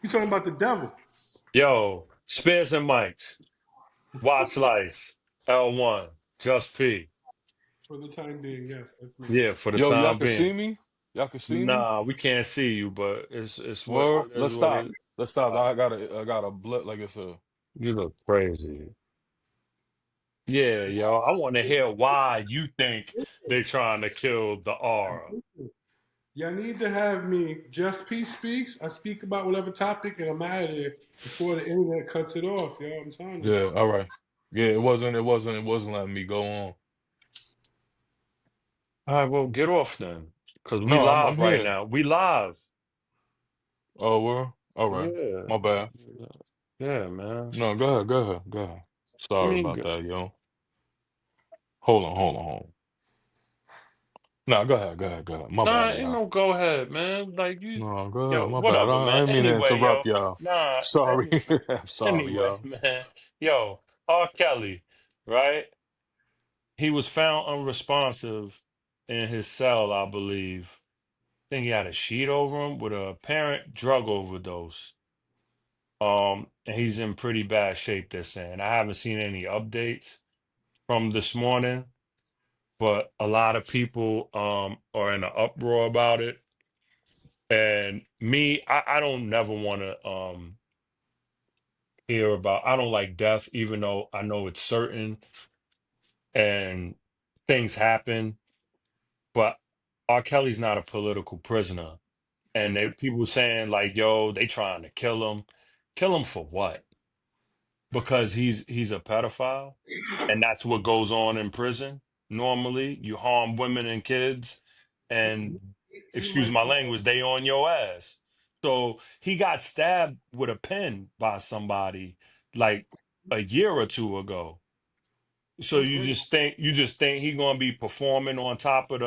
You talking about the devil Yo, Spears and Mikes, Watch Slice, L1, Just P. for the time being. Yes, that's me. Yeah, for the Yo, y'all time can see being. me? Y'all can see me? Nah, we can't see you, but it's what Word? it is. Let's What stop. it. Let's stop. Uh, I got a blip like it's a. you look crazy. Yeah, yo, I want to hear why you think they're trying to kill the aura. Y'all need to have me just P speaks. I speak about whatever topic and I'm out of there before the internet cuts it off. Yo, I'm telling you. Yeah, all right. Yeah, it wasn't letting me go on. All right, well, get off then, because we No, I'm live right here. now. We live. Oh, well, all right. Yeah, My bad. yeah, man. No, go ahead. I Sorry mean, about that, yo. Hold on. No, go ahead. My nah, bad, ain't y'all. no go ahead, man. Like you, No, go ahead. yo, My bad. whatever, I man. didn't mean to Anyway, yo, interrupt y'all. nah, Sorry. I'm sorry, anyway, y'all. man. Yo, R. Kelly, right? He was found unresponsive in his cell, I believe. Think he had a sheet over him with a apparent drug overdose. And he's in pretty bad shape, they're saying. I haven't seen any updates from this morning, but a lot of people are in an uproar about it. And me, I don't never want to hear about, I don't like death, even though I know it's certain and things happen, but R. Kelly's not a political prisoner. And people saying like, yo, they trying to kill him. Kill him for what? Because he's a pedophile, and that's what goes on in prison. Normally, you harm women and kids, and He excuse might my be. language, they on your ass. So he got stabbed with a pen by somebody like a year or two ago. So That's great. you just think he gonna be performing on top of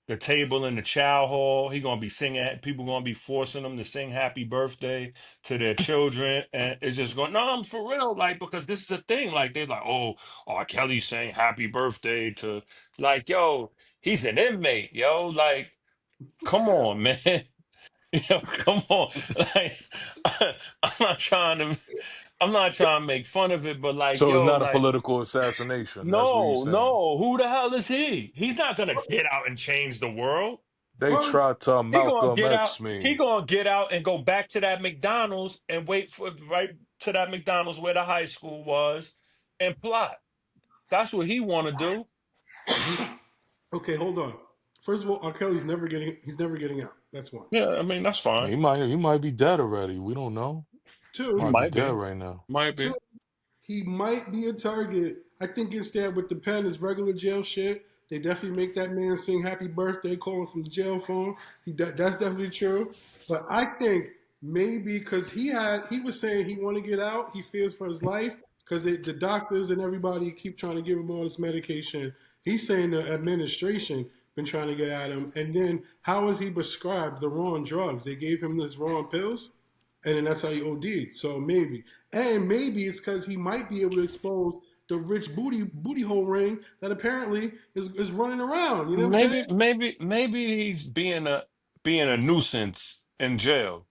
the table in the chow hall. He gonna be singing. People gonna be forcing him to sing "Happy Birthday" to their children, and it's just going. No, I'm for real. Like because this is a thing. Like they're like, oh, R. Kelly saying "Happy Birthday" to like, yo, he's an inmate, yo. Like, come on, man. Yo, come on. Like, I'm not trying to. I'm not trying to make fun of it, but like, So it's yo, not a like. political assassination. That's what you're No, saying. no. Who the hell is he? He's not gonna get out and change the world. They First, tried to He gonna Malcolm get X out. He me. gonna get out and go back to that McDonald's and wait for right to that McDonald's where the high school was and plot. That's what he want to do. okay, hold on. First of all, R. Kelly's never getting. He's never getting out. That's one. Yeah, I mean that's fine. He might be dead already. We don't know. Two, Might be Might dead be, right now. might two. be. He might be a target. I think instead with the pen is regular jail shit. They definitely make that man sing "Happy Birthday," calling from the jail phone. That's definitely true. But I think maybe because he was saying he want to get out, he fears for his life because the doctors and everybody keep trying to give him all this medication. He's saying the administration been trying to get at him, and then how is he prescribed the wrong drugs? They gave him this wrong pills and then that's how he OD'd. So maybe, and maybe it's because he might be able to expose the rich booty hole ring that apparently is running around. You know what I'm saying? Maybe he's being a nuisance in jail.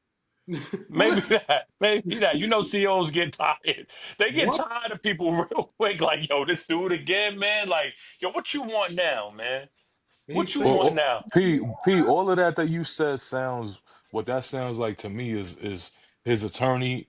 Maybe what? that. Maybe that. You know, CEOs get tired. They get What? tired of people real quick. Like, yo, this dude again, man. Like, yo, what you want now, man? And What he's you saying, want now? P, all of that you said sounds. What that sounds like to me is his attorney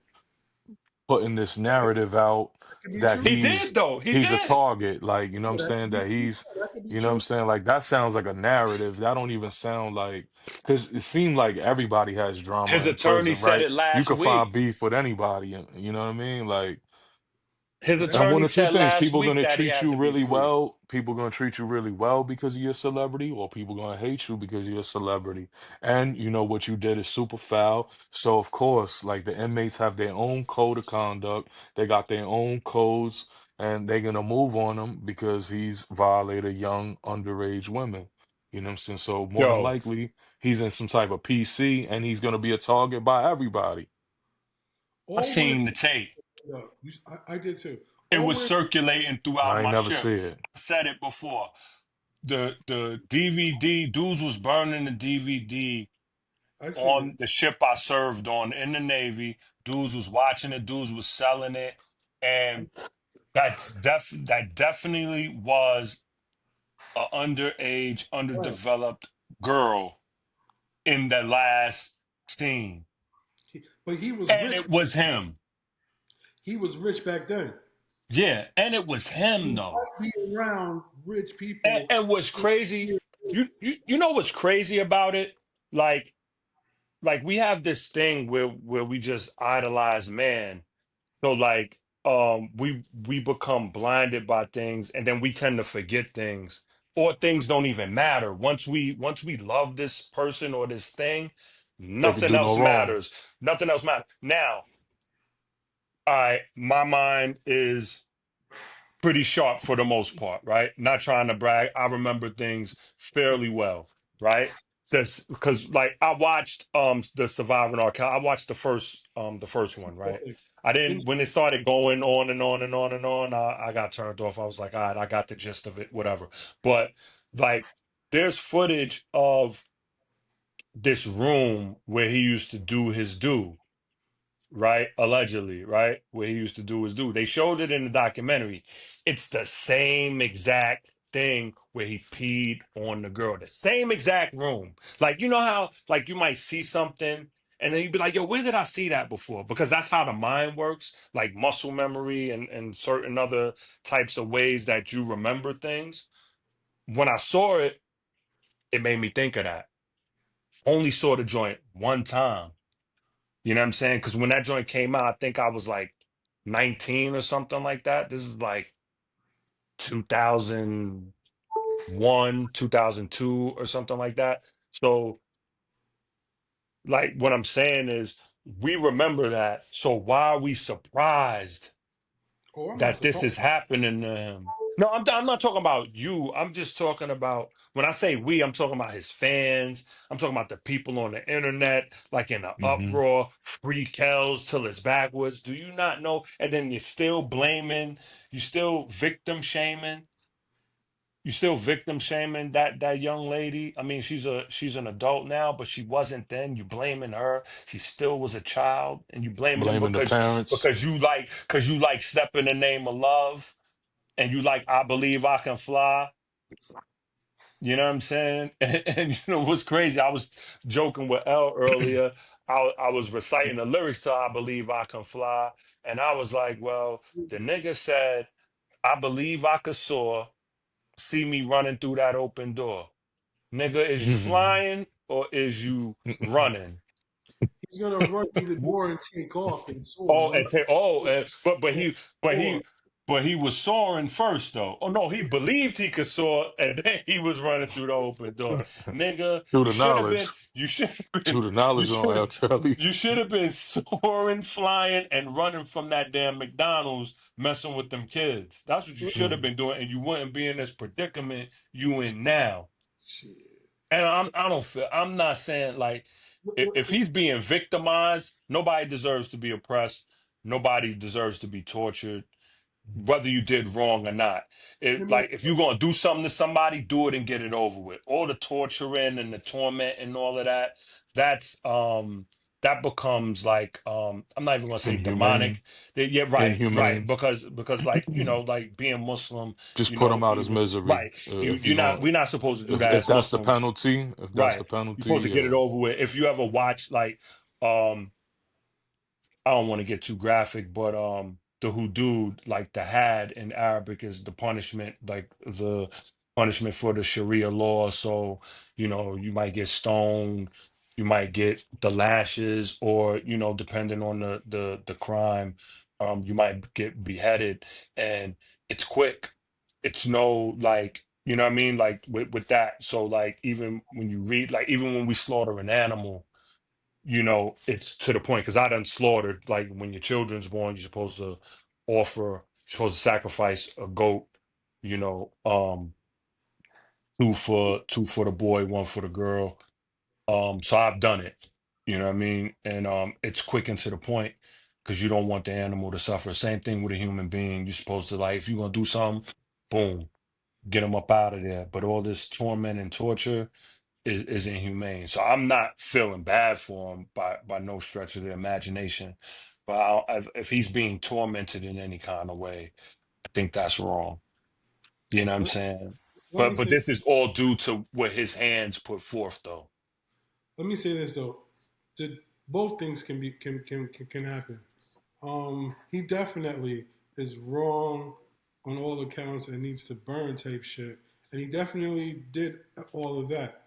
putting this narrative out that could be that true. He did though. He he's a did. target, like, you know what I'm That saying, could be that true. he's, That could be you know what I'm true. saying, like that sounds like a narrative. That don't even sound like, because it seemed like everybody has drama His in attorney prison, said right? it You last could find week. beef with anybody, you know what I mean, like. His That And one attorney or two said things, last people week gonna that he treat had you to be really free. well. People gonna treat you really well because you're a celebrity, or people gonna hate you because you're a celebrity. And you know what you did is super foul. So of course, like the inmates have their own code of conduct. They got their own codes, and they're gonna move on him because he's violated young underage women. You know what I'm saying? So more than Yo, likely, he's in some type of PC, and he's gonna be a target by everybody. I all we're seen the tape. I did too. It All was we're circulating throughout I ain't my never ship. see it. I said it before. The DVD dudes was burning the DVD I seen it. on the ship I served on in the Navy. Dudes was watching it, dudes was selling it, I, and that definitely was a underage, right. underdeveloped girl in the last scene. But he was And rich. it was him. He was rich back then. Yeah, and it was him He though. might be around rich And, people. and what's crazy, you know what's crazy about it? Like we have this thing where we just idolize man. So like we become blinded by things and then we tend to forget things or things don't even matter. Once we love this person or this thing, They could nothing do no else wrong. matters. Nothing else matters. Now, my mind is pretty sharp for the most part, right? Not trying to brag. I remember things fairly well, right? That's because like I watched the Surviving R. Kelly. I watched the first one, right? I And didn't when it started going on and on and on and on, I got turned off. I was like, all right, I got the gist of it, whatever. But like there's footage of this room where he used to do his do, right? Allegedly, right? Where he used to do his do. They showed it in the documentary. It's the same exact thing where he peed on the girl. The same exact room. Like, you know how, like, you might see something and then you'd be like, yo, where did I see that before? Because that's how the mind works, like muscle memory and certain other types of ways that you remember things. When I saw it, it made me think of that. Only saw the joint one time. You know what I'm saying? Because when that joint came out, I think I was like 19 or something like that. This is like 2001, 2002 or something like that. So, like, what I'm saying is we remember that. So, why are we surprised oh, I'm not that this surprised. is happening to him? No, I'm not talking about you. I'm just talking about when I say we, I'm talking about his fans. I'm talking about the people on the internet, like in an Hmm. uproar, free Kells till it's backwards. Do you not know? And then you're still blaming, you still victim shaming, you still victim shaming that young lady. I mean, she's an adult now, but she wasn't then. You blaming her. She still was a child, and you blaming them Blaming the parents. because you like step in the name of love and you like I believe I can fly. You know what I'm saying? And you know what's crazy? I was joking with L earlier. I was reciting the lyrics to I believe I can fly. And I was like, well, the nigga said, I believe I could soar, see me running through that open door. Nigga, is you flying or is you running? He's gonna run through the door and take off and soar. Oh, Run and say, oh, and soar. but he was soaring first though. Oh no, he believed he could soar, and then he was running through the open door. Nigga, To the knowledge. you should have been, To the you knowledge on should, L. Kelly. you should have been soaring, flying, and running from that damn McDonald's, messing with them kids. That's what you should have Mm. been doing, and you wouldn't be in this predicament you in now. Shit. And I don't feel. I'm not saying like if he's being victimized, nobody deserves to be oppressed. Nobody deserves to be tortured, whether you did wrong or not. Let It me like if you're gonna do something to somebody, do it and get it over with. All the torturing and the torment and all of that, that's that becomes like I'm not even gonna say Inhumane. demonic. Yeah, right. Inhumane. Because like like being Muslim, Just put them out as misery. right. If You're you're not going, we're not supposed to do that if as that's the Muslims. penalty, if that's Right. the You're penalty, supposed to get it yeah. over with. If you ever watch like um I don't want to get too graphic, but the hudud, like the had in Arabic is the punishment, like the punishment for the Sharia law. So, you know, you might get stoned, you might get the lashes, or, you know, depending on the crime, you might get beheaded. And it's quick. It's no like, you know what I mean? Like with that. So like even when you read, like even when we slaughter an animal you know, it's to the point because I done slaughtered. Like when your children's born, you're supposed to you're supposed to sacrifice a goat. You know, two for the boy, one for the girl. So I've done it. You know what I mean, and it's quick and to the point because you don't want the animal to suffer. Same thing with a human being. You're supposed to like if you're gonna do something, boom, get them up out of there. But all this torment and torture. is inhumane. So I'm not feeling bad for him by no stretch of the imagination. But if he's being tormented in any kind of way, I think that's wrong. You know what I'm Let, saying? let me But say this is all due to what his hands put forth, though. let me say this though. The, both things can happen. He definitely is wrong on all accounts and needs to burn type shit. And he definitely did all of that.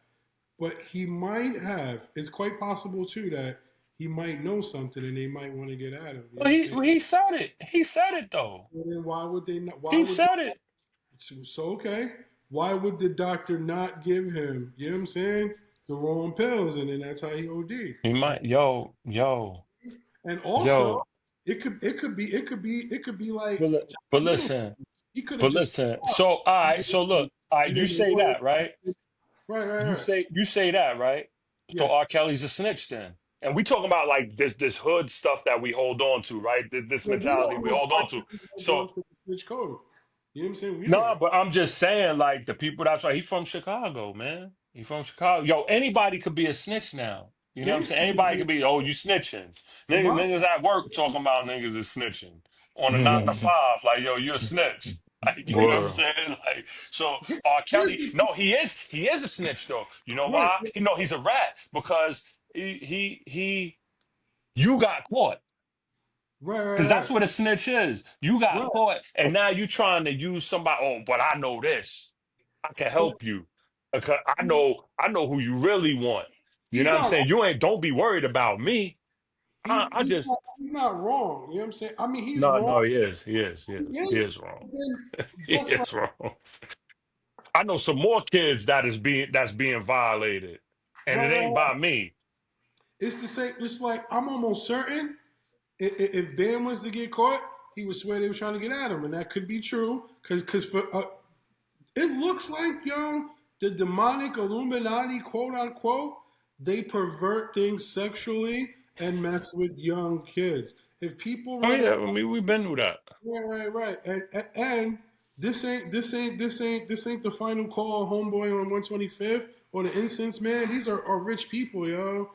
But he might have, it's quite possible too that he might know something and they might want to get at him. You know what Well, I'm saying? he said it. He said it though. Well, then why would they not? Why He would said it. so okay? Why would the doctor not give him? You know what I'm saying? The wrong pills, and then that's how he OD'd. He And, might. and also, Yo. it could be like But Jack Middleton. listen. He could have But just listen. So all right. So look. All right. and You then the say lawyer. that right. Right, right, You right. say that right. So Yeah. R. Kelly's a snitch then. And we talking about like this hood stuff that we hold on to, right? This Well, we mentality don't we know if hold R. on to. Kelly held So on to the snitch code. You know what I'm saying? We don't no, know. but I'm just saying, like the people that's right. He from Chicago, man. He from Chicago. Yo, anybody could be a snitch now. You know what I'm saying? Gangster could Anybody be could be. Oh, you snitching? in my Niggas at work talking about niggas is snitching on a 9 to 5. Like yo, you're a snitch. Like, you know what I'm Word. saying? Like so, R. here's Kelly. the No, he is a snitch though. You know right, why? You know he's a rat because he you got caught. right, Because right, that's right, what a snitch is. You got right. caught, and now you trying to use somebody. Oh, but I know this. I can But help you because I know who you really want. You he's know what I'm not saying? You ain't don't be worried about me. I just he's not wrong. You know what I'm saying? I mean, he's no, wrong. no, he He is. is wrong. But then He that's like is wrong. I know some more kids that's being violated, and right, it right, ain't right. by me. It's the same. It's like I'm almost certain if Bam was to get caught, he would swear they were trying to get at him, and that could be true. Because for it looks like the demonic Illuminati, quote unquote, they pervert things sexually and mess with young kids. If people Oh run yeah, around, I mean we've been through that. right, right, right, and this ain't the final call, homeboy on 125th or the incense man. These are rich people, yo.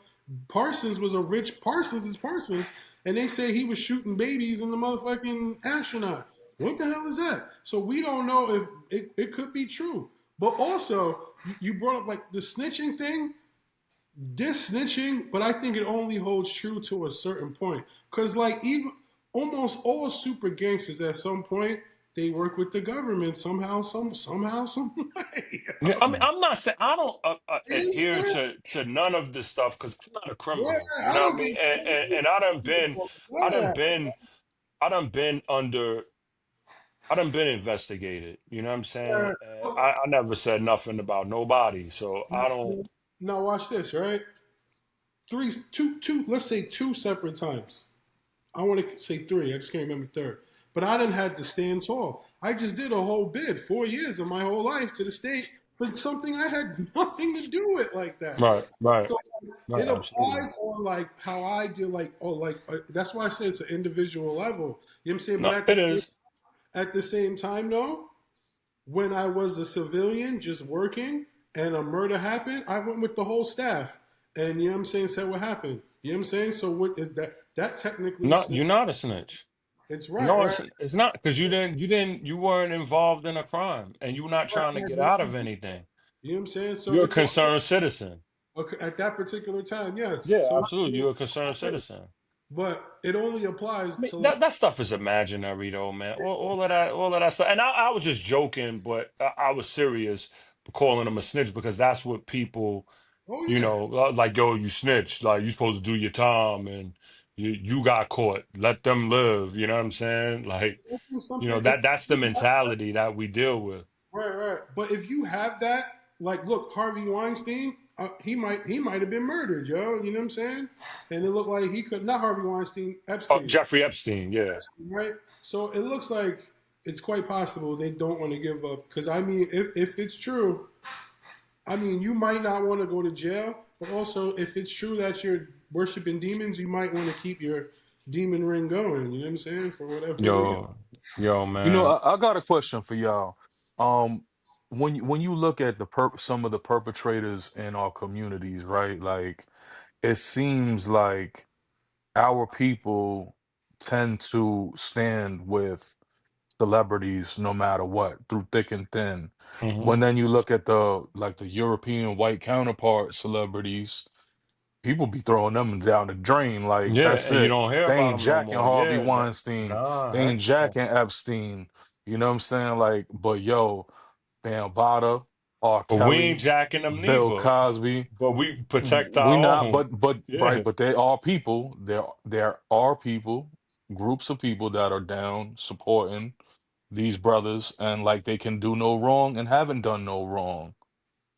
Parsons is Parsons, and they say he was shooting babies in the motherfucking astronaut. What the hell is that? So we don't know if it could be true. But also, you brought up like the snitching thing. This snitching, but I think it only holds true to a certain point. Cause like even almost all super gangsters at some point they work with the government somehow, some way. Yeah, I mean, I'm not saying I don't You adhere understand? to none of this stuff because I'm not a criminal. Yeah, You I know what don't I mean? give And I none of done that. been, I done been under, I done been investigated. You know what I'm saying? Yeah. And I never said nothing about nobody, so I don't. Now watch this, right? Two. Let's say two separate times. I want to say three. I just can't remember third. But I didn't have to stand tall. I just did a whole bid, 4 years of my whole life to the state for something I had nothing to do with like that. Right, right, So right. it Absolutely. applies on like how I deal, like that's why I say it's an individual level. You know what I'm saying? But No, it is. at the same time, though, when I was a civilian just working and a murder happened, I went with the whole staff. And you know what I'm saying, said what happened. You know what I'm saying? So what is that that technically Not you're not a snitch. it's right, No, right? it's not because you weren't involved in a crime and you're not Right, trying to I had get out nothing of to do. anything. You know what I'm saying? So You're a it's okay, concerned citizen. okay at that particular time, yes. Yeah, So absolutely. You're a concerned citizen. but it only applies I mean, to like that stuff is imaginary though, man. All of that stuff. And I was just joking, but I was serious for calling him a snitch because that's what people, oh yeah. like yo, you snitched. Like you supposed to do your time and you got caught. Let them live. You know what I'm saying? Like, It's something if that's the mentality that we deal with. right, right. But if you have that, like look, Harvey Weinstein, he might have been murdered, yo. You know what I'm saying? And it looked like he could not Harvey Weinstein, Oh, Epstein. Jeffrey Epstein, yeah. Right? So it looks like it's quite possible they don't want to give up. Because I mean, if it's true, I mean, you might not want to go to jail, but also if it's true that you're worshiping demons, you might want to keep your demon ring going. You know what I'm saying? For whatever reason. Yo, You know, man. I got a question for y'all. Um, when you look at some of the perpetrators in our communities, right? Like it seems like our people tend to stand with celebrities no matter what, through thick and thin. Hmm. When then you look at the European white counterpart celebrities, people be throwing them down the drain. Like Yeah, that's and you it. don't hear They about ain't them no jacking more. Harvey Yeah, Weinstein. nah, They heck ain't no. jacking Epstein. You know what I'm saying? Like, but yo, Bambaataa, R. But we ain't Kelly, jacking them Bill neither. Cosby. But we protect We our not, own. but right, Yeah. but they are people. There are people, groups of people that are down supporting these brothers, and like they can do no wrong and haven't done no wrong.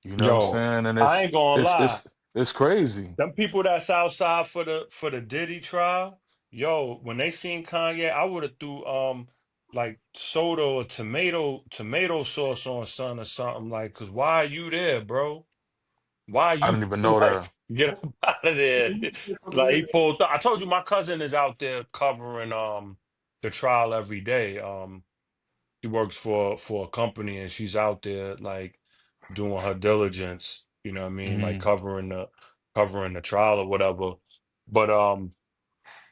You know what I'm Yo, saying? And I ain't gonna it's lie. it's it's crazy. Them people that's outside for the Diddy trial, yo, when they seen Kanye, I would have threw like soda or tomato sauce on son or something like, cause why are you there, bro? Why are I you didn't even know like that. get up out of there? A couple Like years he pulled. I told you my cousin is out there covering the trial every day. She works for a company and she's out there like doing her diligence, you know what I mean, like Hmm. covering the trial or whatever. But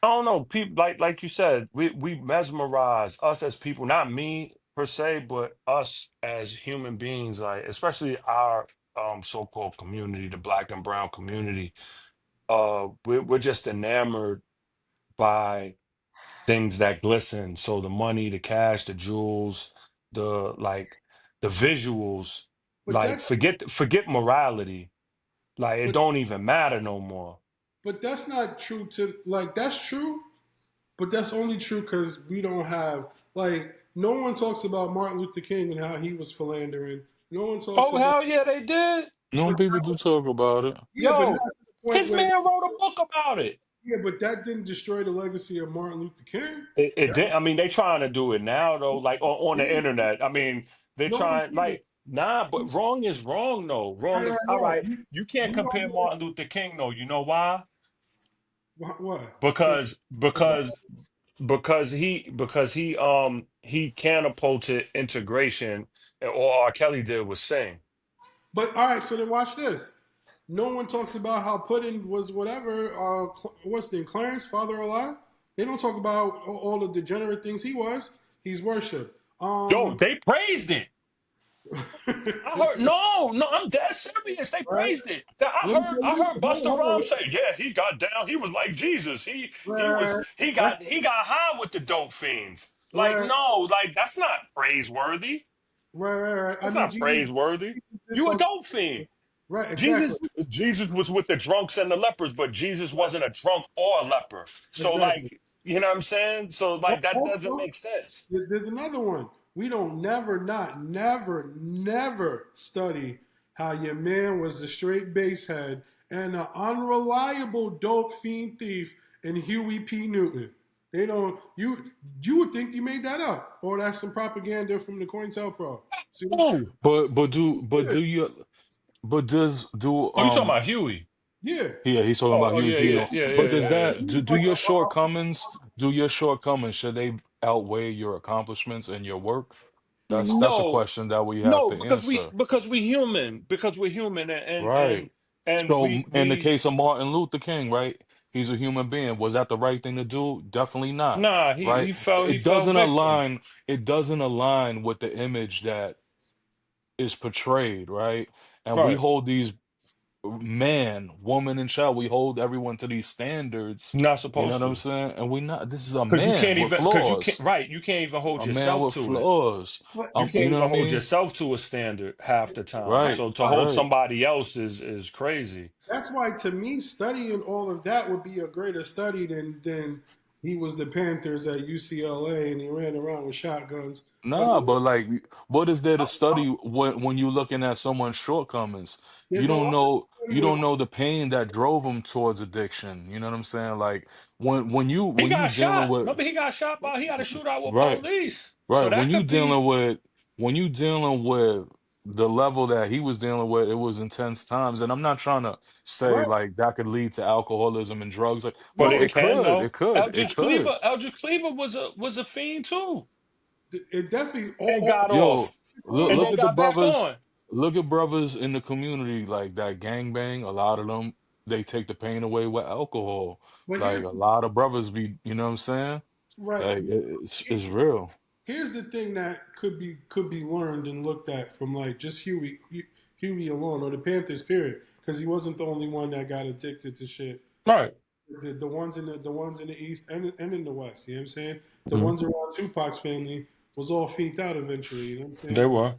I don't know, people like you said, we mesmerize us as people, not me per se, but us as human beings, like especially our so-called community, the black and brown community. We're just enamored by things that glisten. So the money, the cash, the jewels, the like the visuals, but like that forget morality. Like it but don't even matter no more. but that's not true to like that's true, but that's only true because we don't have like no one talks about Martin Luther King and how he was philandering. No one talks Oh about hell yeah, they did. No, but people do talk about it. yeah, but Yo, not to the point his where man wrote a book about it. yeah, but that didn't destroy the legacy of Martin Luther King. It That, did. I mean, they trying to do it now though, like on the internet. I mean, they no one trying said like nah, but wrong is wrong though. Wrong is all right. right. You can't We don't compare know Martin Luther King though. You know why? what. Because Because he catapulted integration, and all R. Kelly did was sing. but all right, so then watch this. No one talks about how Puddin was whatever. What's his name? Clarence, father alive. They don't talk about all the degenerate things he was. He's worshipped. Yo, they praised it. I See, heard no, I'm dead serious. They right? praised it. Let me tell I you. heard Busta Hold on. Rhymes say, yeah, he got down. He was like Jesus. Right. That's He got high with the dope fiends. Like right. no, like that's not praiseworthy. Right. I That's mean, not praiseworthy. Jesus did You a talk to dope fiend. right. Exactly. Jesus was with the drunks and the lepers, but Jesus Right. wasn't a drunk or a leper. So Exactly. like, you know what I'm saying? So like that doesn't Also, make sense. there's another one. We don't never study how your man was a straight basehead and an unreliable dope fiend thief in Huey P. Newton. They don't. You would think you made that up, or that's some propaganda from the COINTELPRO. See? Oh, But Yeah. do you but does do oh, you talking about Huey? Yeah. Yeah, he's talking about Oh, Huey yeah, P. yeah, Newton. yeah, But yeah, does yeah, yeah. that do your shortcomings should they outweigh your accomplishments and your work? That's a No, question that we have no, to answer. because we're human, Right. and So in the we case of Martin Luther King, right? He's a human being. Was that the right thing to do? Definitely not. nah, Right? he It fell doesn't victim. align, it doesn't align with the image that is portrayed, right? And we Right. hold these man, woman, and child, we hold everyone to these standards. You're not You know supposed what I'm to. saying? And we not. This is a Because you man can't with even because you can't flaws. right, you can't even hold A man yourself with to it. flaws. But You You can't know what even I hold mean? yourself to a standard half the time. Right. that's So to why. hold Right. somebody else is crazy. That's why, to me, studying all of that would be a greater study than he was the Panthers at UCLA and he ran around with shotguns. But Nah, but like, what is there to study when you're looking at someone's shortcomings? You there's a don't lot know. of You with don't know the pain that drove him towards addiction. You know what I'm saying? Like He when you got dealing shot. with Remember he got shot by he had a shootout with right. police. Right. So that could be When you dealing with the level that he was dealing with, it was intense times. And I'm not trying to say right. like that could lead to alcoholism and drugs. Like, but well, No, it it, it can could, though. it could, it could. Eldridge Cleaver was a fiend too. it definitely And got Yo, off. Look, and look then at the got back brothers. on. Look at brothers in the community like that gangbang. A lot of them, they take the pain away with alcohol. But Like a lot of brothers be, you know what I'm saying? right. Like it's real. Here's the thing that could be learned and looked at from like just Huey alone or the Panthers period because he wasn't the only one that got addicted to shit. Right. The ones in the ones in the East and in the West. You know what I'm saying? The Mhm. ones around Tupac's family was all fiended out eventually. You know what I'm They saying? were.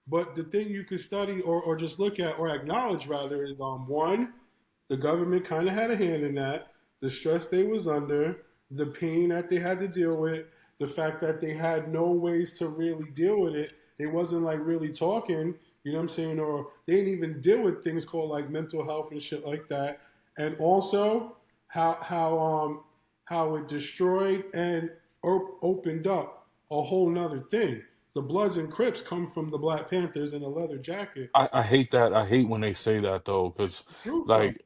But the thing you could study or just look at or acknowledge rather is one, the government kind of had a hand in that, the stress they was under, the pain that they had to deal with, the fact that they had no ways to really deal with it. They wasn't like really talking, you know what I'm saying, or they didn't even deal with things called like mental health and shit like that. And also how it destroyed and opened up a whole nother thing. The Bloods and Crips come from the Black Panthers in a leather jacket. I hate that. I hate when they say that though, because Truth though. like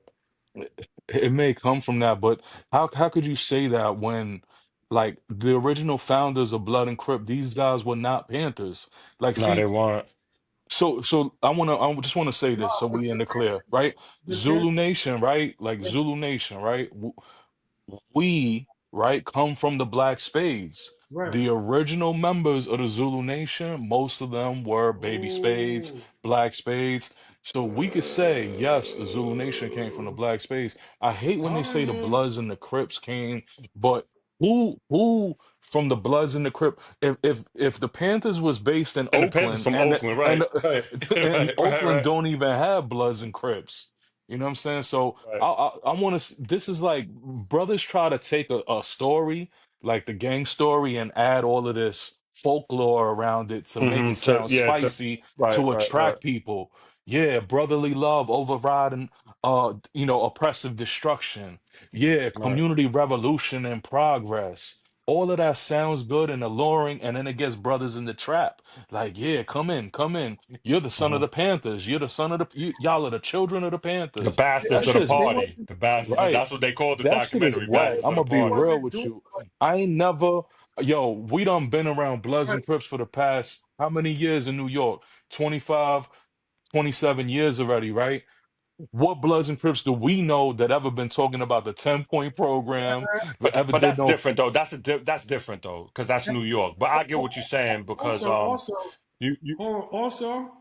it may come from that, but how could you say that when like the original founders of Blood and Crip, these guys were not Panthers. Like, No, they see, weren't. so I just wanna say this so we in the clear, right? The Panthers, Zulu Nation, right? Like Zulu Nation, right? We, right, come from the Black Spades. right. The original members of the Zulu Nation, most of them were Baby Spades, Oh, Black Spades. So we could say, yes, the Zulu Nation came from the Black Spades. I hate when they say telling the you. Bloods and the Crips came, but who from the Bloods and the Crips? If the Panthers was based in And the Panthers Oakland from and Oakland, and right, right, and right, right, Oakland right, don't even have Bloods and Crips. You know what I'm saying? So right. I want to. This is like brothers try to take a story like the gang story and add all of this folklore around it to make it To sound yeah, to spicy right, to right, right, attract people. Yeah, brotherly love overriding, oppressive destruction. Yeah, right. community revolution and progress. All of that sounds good and alluring, and then it gets brothers in the trap. Like, yeah, come in, come in. You're the son of hmm the Panthers. You're the son of y'all are the children of the The Panthers. bastards That of the shit's They party. wasn't The bastards. right. That's what they called the That shit is documentary. whack. Bastards I'm of the gonna be they party. real wasn't with doing you. I ain't never, yo, we done been around Bloods right. and Crips for the past how many years in New York? 25, 27 years already, right? What Bloods and Crips do we know that ever been talking about the 10-point program, that ever But did that's no, different though. That's different though, because that's New York. But I get what you're saying because Also, you also,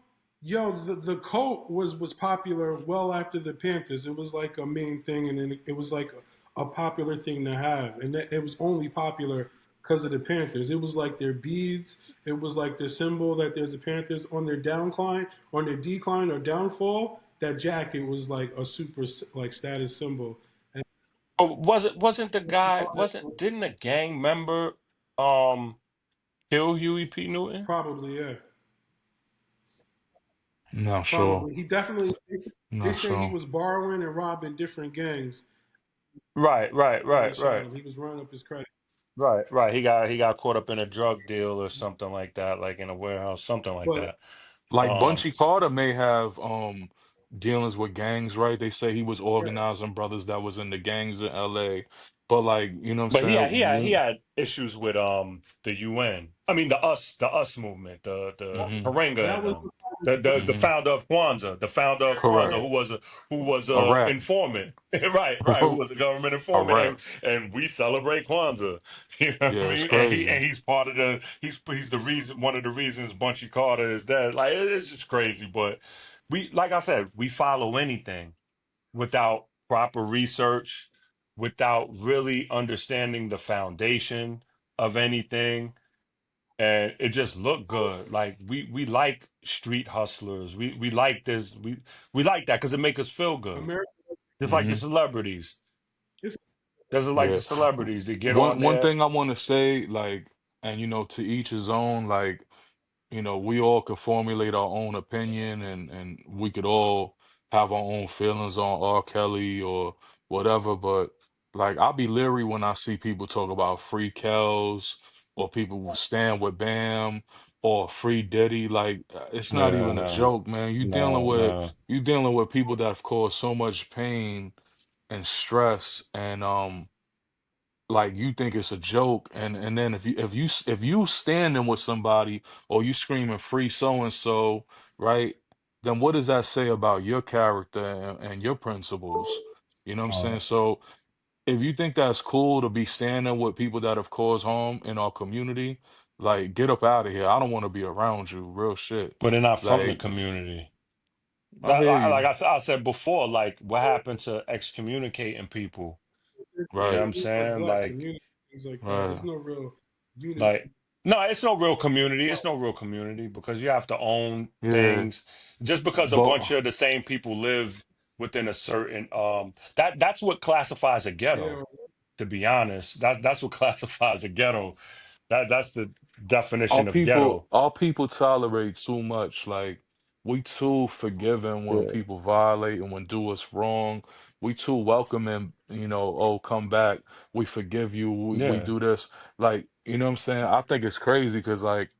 yo, the coat was popular well after the Panthers. It was like a main thing, and then it was like a popular thing to have, and it was only popular because of the Panthers. It was like their beads. It was like their symbol that there's a Panthers on their downcline, on their decline or downfall. That jacket was like a super like status symbol. And oh, wasn't the guy wasn't didn't a gang member um kill Huey P. Newton? probably, yeah, not sure. probably. He definitely. They Not say he sure. was borrowing and robbing different gangs. Right, right, Why they right, shot right. him? He was running up his credit. Right, right. He got caught up in a drug deal or something like that, like in a warehouse, something like But that. Like Um, Bunchy Carter may have dealings with gangs, right? They say he was right, organizing brothers that was in the gangs in LA. But like, you know what I'm but he saying? had issues with the UN. I mean the us movement, the Hmm. Karenga that and was them. the final The Hmm. founder of Kwanzaa, the founder of Correct. Kwanzaa, right. who was A a rat. informant, right, right, who was a government A informant, rat. and we celebrate Kwanzaa, you know what I Yeah, it's mean? crazy. He's part of he's the reason, one of the reasons Bunchy Carter is dead. Like it's just crazy, but we, like I said, we follow anything without proper research, without really understanding the foundation of anything. And it just looked good. Like we like street hustlers. We like this. We like that because it make us feel good. America, Just like the Hmm. celebrities. it's Doesn't like Yeah. the celebrities. They get on One there. thing I want to say, like, and to each his own, like, we all could formulate our own opinion and we could all have our own feelings on R. Kelly or whatever, but like I'll be leery when I see people talk about free Kells or people who stand with Bam or free Diddy. Like it's not Yeah, even a no, joke, man. no, no. You dealing with people that have caused so much pain and stress and like you think it's a joke, and then if you standing with somebody or you screaming free so and so, right? Then what does that say about your character and your principles? You know what I'm saying? So if you think that's cool to be standing with people that have caused harm in our community, like get up out of here. I don't want to be around you. Real shit. But they're not from the Like community. I hear Like you. I said before, like what happened to excommunicating people? You know what Right. I'm It's like saying? black community, things like that. There's Right. no real unity. Like, no, it's no real community. It's no real community because you have to own Yeah. things. Just because a bunch But of the same people live within a certain that's what classifies a Yeah, ghetto. To be honest, that's what classifies a ghetto. That's the definition of ghetto. our people tolerate too much. Like we too forgiving when Yeah, people violate and when do us wrong. We too welcoming, oh, come back. We forgive you. We yeah. do this. Like, you know what I'm saying? I think it's crazy because like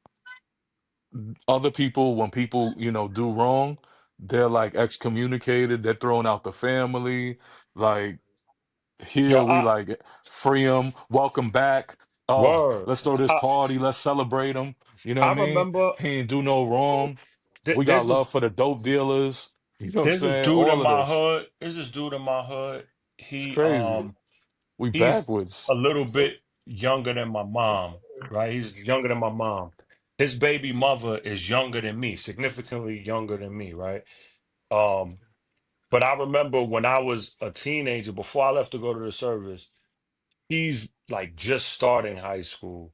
other people, when people, do wrong, they're like excommunicated, they're thrown out the family. Like Yo, here we like free them, welcome back. Oh, word. let's throw this I party, let's celebrate him. You know what I I mean? remember He ain't do no wrong. We got love for the dope dealers. You know what I'm there's this saying? dude in All of my this. hood. There's this dude in my hood. It's He crazy. We he's a backwards. little bit younger than my mom, right? He's younger than my mom. His baby mother is younger than me, significantly younger than me, right? Um, but I remember when I was a teenager, before I left to go to the service, he's like just starting high school.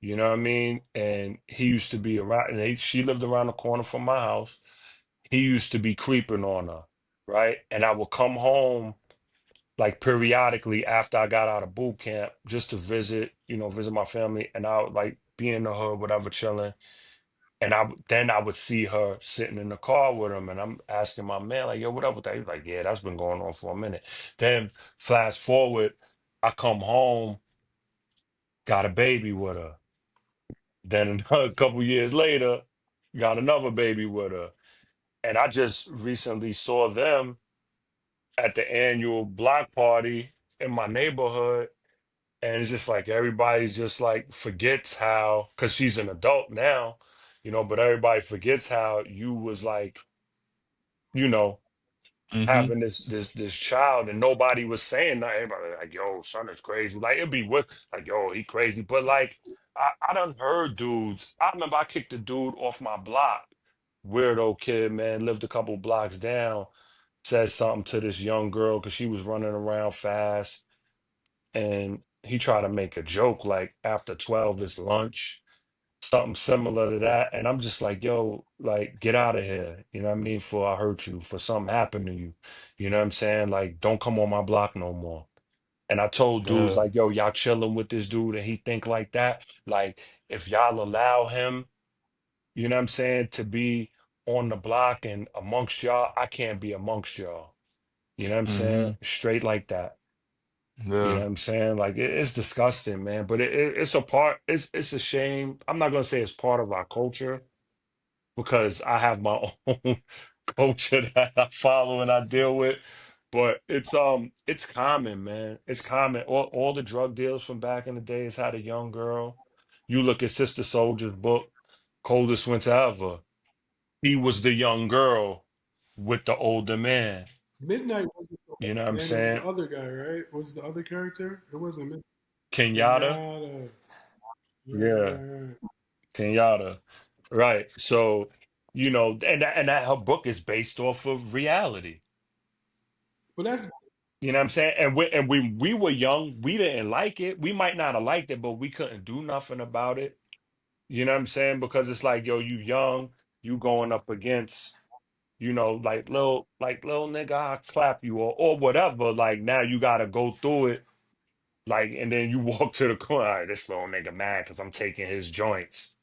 You know what I mean? And he used to be around, and she lived around the corner from my house. He used to be creeping on her, right? And I would come home like periodically after I got out of boot camp just to visit, visit my family, and I would like be in the hood, whatever, chilling. And then I would see her sitting in the car with him, and I'm asking my man, like, yo, what up with that? He's like, yeah, that's been going on for a minute. Then fast forward, I come home, got a baby with her. Then a couple years later, got another baby with her. And I just recently saw them at the annual block party in my neighborhood. And it's just like everybody's just like forgets how, because she's an adult now, but everybody forgets how you was like, you know, Mm-hmm. having this child and nobody was saying nothing. Everybody was like, yo, son is crazy. Like it'd be with like, yo, he crazy. But like I done heard dudes. I remember I kicked a dude off my block. Weirdo kid, man, lived a couple blocks down, said something to this young girl because she was running around fast. And he tried to make a joke like after 12 is lunch, something similar to that. And I'm just like, yo, like, get out of here. You know what I mean? For I hurt you, for something happened to you. You know what I'm saying? Like, don't come on my block no more. And I told dudes Yeah. like, yo, y'all chilling with this dude and he think like that. Like, if y'all allow him, you know what I'm saying, to be on the block and amongst y'all, I can't be amongst y'all. You know what I'm saying? Mm-hmm. Straight like that. You know Yeah. what I'm saying? Like it's disgusting, man. But it's a part. It's a shame. I'm not gonna say it's part of our culture because I have my own culture that I follow and I deal with. But it's common, man. It's common. All the drug deals from back in the days had a young girl. You look at Sister Soldier's book, Coldest Winter Ever. He was the young girl with the older man. Midnight wasn't the You know what old I'm man. It was the saying? other guy, right? Was the other character? It wasn't Midnight. Kenyatta. Kenyatta. Right, Yeah. right, right. Kenyatta. Right. So, and that her book is based off of reality. But that's You know what I'm saying? And we were young, we didn't like it. We might not have liked it, but we couldn't do nothing about it. You know what I'm saying? Because it's like, yo, you young, you going up against, like little nigga, I'll clap you or whatever. Like now you gotta go through it. Like, and then you walk to the corner, all right, this little nigga mad because I'm taking his joints.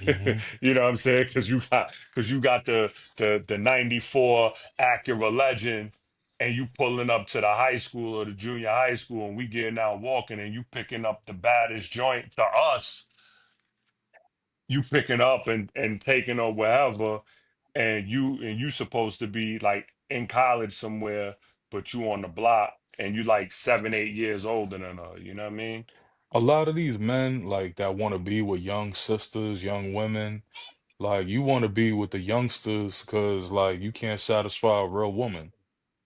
Mm-hmm. You know what I'm saying? Because you got the 94 Acura Legend and you pulling up to the high school or the junior high school and we getting out walking and you picking up the baddest joint to us, you picking up and taking or wherever, and you supposed to be like in college somewhere, but you on the block and you like 7, 8 years older than her. You know what I mean? A lot of these men like that want to be with young sisters, young women. Like you want to be with the youngsters because like you can't satisfy a real woman.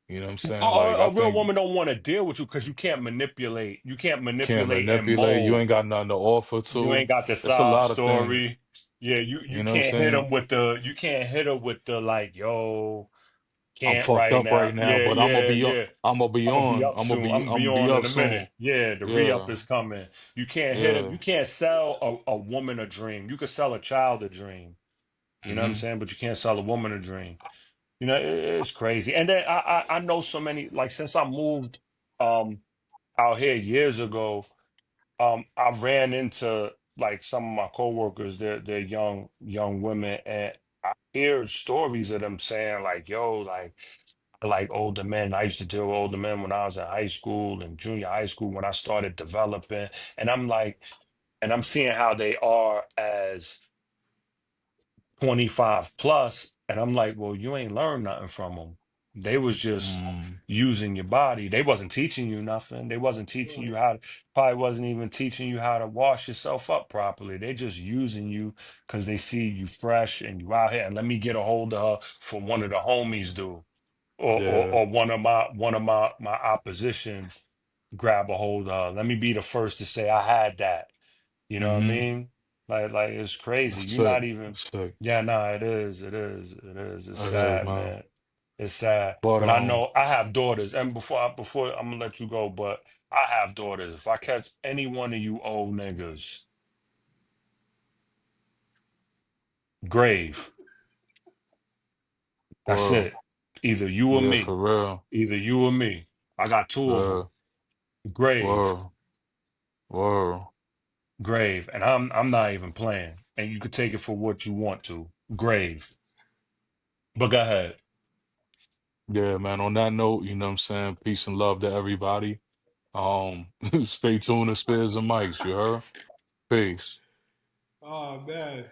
You know what I'm A, saying? Like a I a real think woman don't want to deal with you because you can't manipulate. You can't can't manipulate and manipulate. You mold. ain't got nothing to offer You ain't to. got the It's a sob lot of things. story. Yeah, you You know what I'm can't hit saying? them with the. You can't hit her with the like, yo, I'm can't fucked right up now. right now, Yeah, but I'm gonna yeah, be on. yeah. I'm gonna be I'm gonna be on. up soon. I'm gonna I'm be gonna be on in up a minute. soon. Yeah, the re-up Yeah, is coming. You can't hit it. yeah. You can't sell a woman a dream. You could sell a child a dream. You know what I'm Hmm. saying? But you can't sell a woman a dream. You know, it's crazy. And then I know so many, like since I moved um out here years ago, I ran into like some of my coworkers, they're young women, and I hear stories of them saying like, yo, like I like older men. I used to deal with older men when I was in high school and junior high school when I started developing. And I'm like, and I'm seeing how they are as 25 plus, and I'm like, well, you ain't learned nothing from them. They was just Mm, using your body. They wasn't teaching you nothing. They wasn't teaching you how to, probably wasn't even teaching you how to wash yourself up properly. They just using you because they see you fresh and you out here. And let me get a hold of her for one of the homies do. yeah. Or one of my opposition grab a hold of her. Let me be the first to say I had that. You know what I Hmm. mean? Like it's crazy. That's You're sick. not even. That's sick. Yeah, nah, it is. It is. It is. It's It is, sad, man. man. It's sad. But But I know I have daughters, and before I'm gonna let you go, but I have daughters. If I catch any one of you old niggas, grave. That's word. it. Either you or Yeah, for me. real. Either you or me. I got two of them. Yeah. Grave. Word. Word. Grave. And I'm not even playing. And you could take it for what you want to. Grave. But go ahead. Yeah, man. On that note, you know what I'm saying? Peace and love to everybody. Stay tuned to Spears and Mics, you heard? Peace. Oh man.